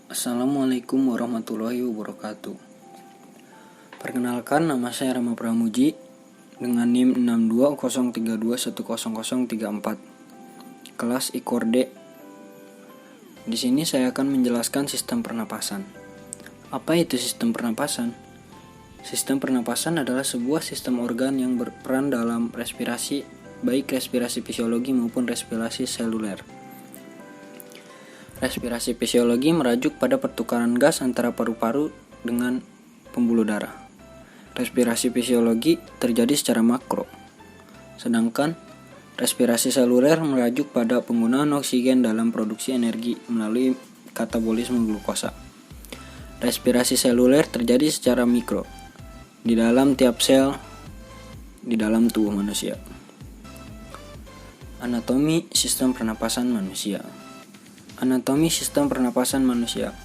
Assalamualaikum warahmatullahi wabarakatuh. Perkenalkan, nama saya Rama Pramuji dengan NIM 6203210034. Kelas IKORDE. Di sini saya akan menjelaskan sistem pernapasan. Apa itu sistem pernapasan? Sistem pernapasan adalah sebuah sistem organ yang berperan dalam respirasi, baik respirasi fisiologi maupun respirasi seluler. Respirasi fisiologi merajuk pada pertukaran gas antara paru-paru dengan pembuluh darah. Respirasi fisiologi terjadi secara makro, sedangkan respirasi seluler merajuk pada penggunaan oksigen dalam produksi energi melalui katabolisme glukosa. Respirasi seluler terjadi secara mikro, di dalam tiap sel di dalam tubuh manusia. Anatomi sistem pernapasan manusia. Anatomi sistem pernapasan manusia.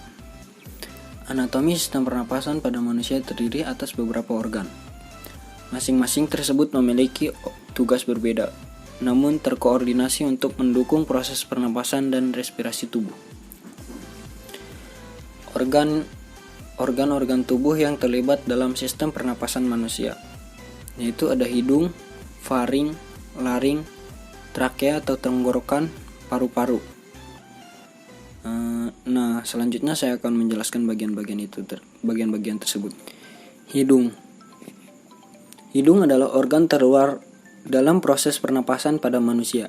Anatomi sistem pernapasan pada manusia terdiri atas beberapa organ. Masing-masing tersebut memiliki tugas berbeda, namun terkoordinasi untuk mendukung proses pernapasan dan respirasi tubuh. Organ-organ tubuh yang terlibat dalam sistem pernapasan manusia, yaitu ada hidung, faring, laring, trakea atau tenggorokan, paru-paru. Nah, selanjutnya saya akan menjelaskan bagian-bagian tersebut. Hidung. Hidung adalah organ terluar dalam proses pernapasan pada manusia.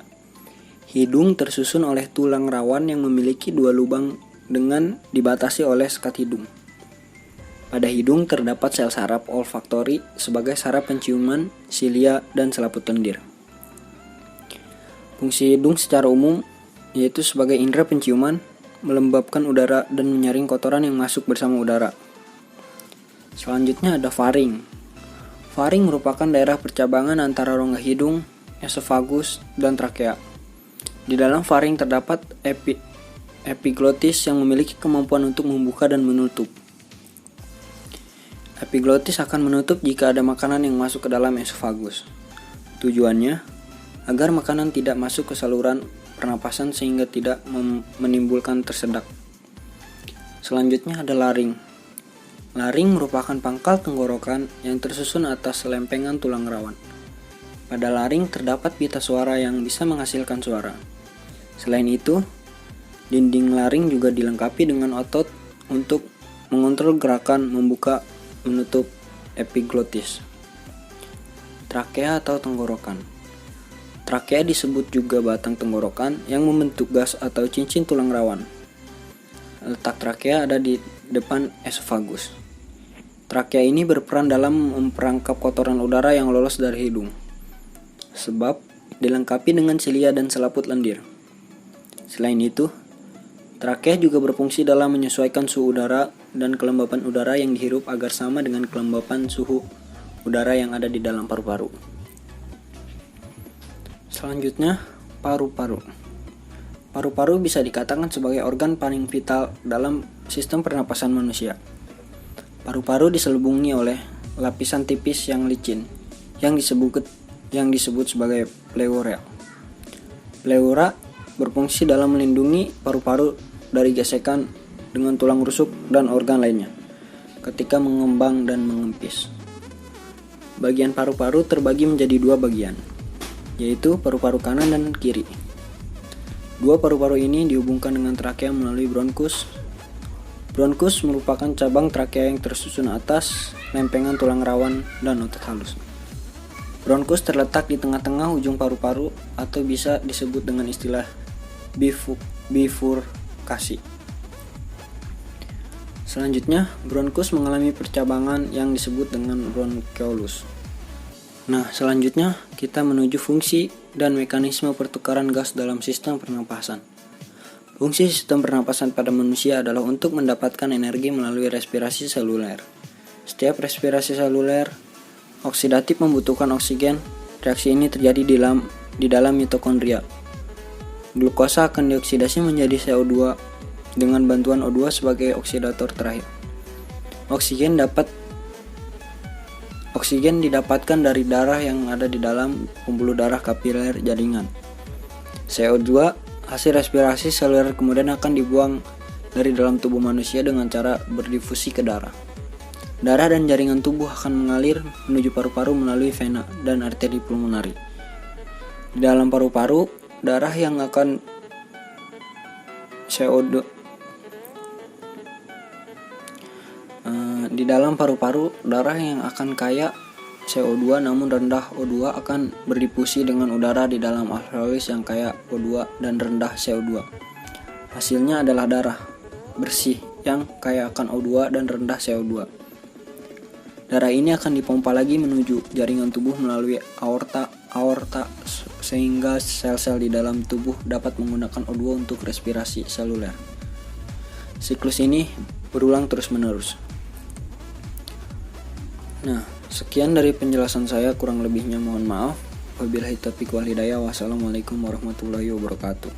Hidung tersusun oleh tulang rawan yang memiliki dua lubang dengan dibatasi oleh sekat hidung. Pada hidung terdapat sel saraf olfaktori sebagai saraf penciuman, silia, dan selaput lendir. Fungsi hidung secara umum yaitu sebagai indera penciuman, melembabkan udara dan menyaring kotoran yang masuk bersama udara. Selanjutnya ada faring. Faring merupakan daerah percabangan antara rongga hidung, esofagus, dan trakea. Di dalam faring terdapat epiglotis yang memiliki kemampuan untuk membuka dan menutup. Epiglotis akan menutup jika ada makanan yang masuk ke dalam esofagus. Tujuannya agar makanan tidak masuk ke saluran pernapasan sehingga tidak menimbulkan tersedak. Selanjutnya ada laring. Laring merupakan pangkal tenggorokan yang tersusun atas lempengan tulang rawan. Pada laring terdapat pita suara yang bisa menghasilkan suara. Selain itu, dinding laring juga dilengkapi dengan otot untuk mengontrol gerakan membuka menutup epiglotis. Trakea atau tenggorokan. Trakea disebut juga batang tenggorokan yang membentuk gas atau cincin tulang rawan. Letak trakea ada di depan esofagus. Trakea ini berperan dalam memperangkap kotoran udara yang lolos dari hidung, sebab dilengkapi dengan silia dan selaput lendir. Selain itu, trakea juga berfungsi dalam menyesuaikan suhu udara dan kelembapan udara yang dihirup agar sama dengan kelembapan suhu udara yang ada di dalam paru-paru. Selanjutnya, paru-paru. Paru-paru bisa dikatakan sebagai organ paling vital dalam sistem pernapasan manusia. Paru-paru diselubungi oleh lapisan tipis yang licin, yang disebut sebagai pleura. Pleura berfungsi dalam melindungi paru-paru dari gesekan dengan tulang rusuk dan organ lainnya ketika mengembang dan mengempis. Bagian paru-paru terbagi menjadi dua bagian, yaitu paru-paru kanan dan kiri. Dua paru-paru ini dihubungkan dengan trakea melalui bronkus. Bronkus merupakan cabang trakea yang tersusun atas lempengan tulang rawan dan otot halus. Bronkus terletak di tengah-tengah ujung paru-paru atau bisa disebut dengan istilah bifurkasi. Selanjutnya, bronkus mengalami percabangan yang disebut dengan bronkeolus. Nah, selanjutnya kita menuju fungsi dan mekanisme pertukaran gas dalam sistem pernapasan. Fungsi sistem pernapasan pada manusia adalah untuk mendapatkan energi melalui respirasi seluler. Setiap respirasi seluler oksidatif membutuhkan oksigen. Reaksi ini terjadi di dalam mitokondria. Glukosa akan dioksidasi menjadi CO2 dengan bantuan O2 sebagai oksidator terakhir. Oksigen didapatkan dari darah yang ada di dalam pembuluh darah kapiler jaringan. CO2 hasil respirasi seluler kemudian akan dibuang dari dalam tubuh manusia dengan cara berdifusi ke darah. Darah dan jaringan tubuh akan mengalir menuju paru-paru melalui vena dan arteri pulmonari. Di dalam paru-paru, darah yang akan CO2 Di dalam paru-paru, darah yang akan kaya CO2 namun rendah O2 akan berdifusi dengan udara di dalam alveolus yang kaya O2 dan rendah CO2. Hasilnya adalah darah bersih yang kaya akan O2 dan rendah CO2. Darah ini akan dipompa lagi menuju jaringan tubuh melalui aorta sehingga sel-sel di dalam tubuh dapat menggunakan O2 untuk respirasi seluler. Siklus ini berulang terus-menerus. Nah, sekian dari penjelasan saya, kurang lebihnya mohon maaf. Wabillahi taufiq wal hidayah. Wassalamualaikum warahmatullahi wabarakatuh.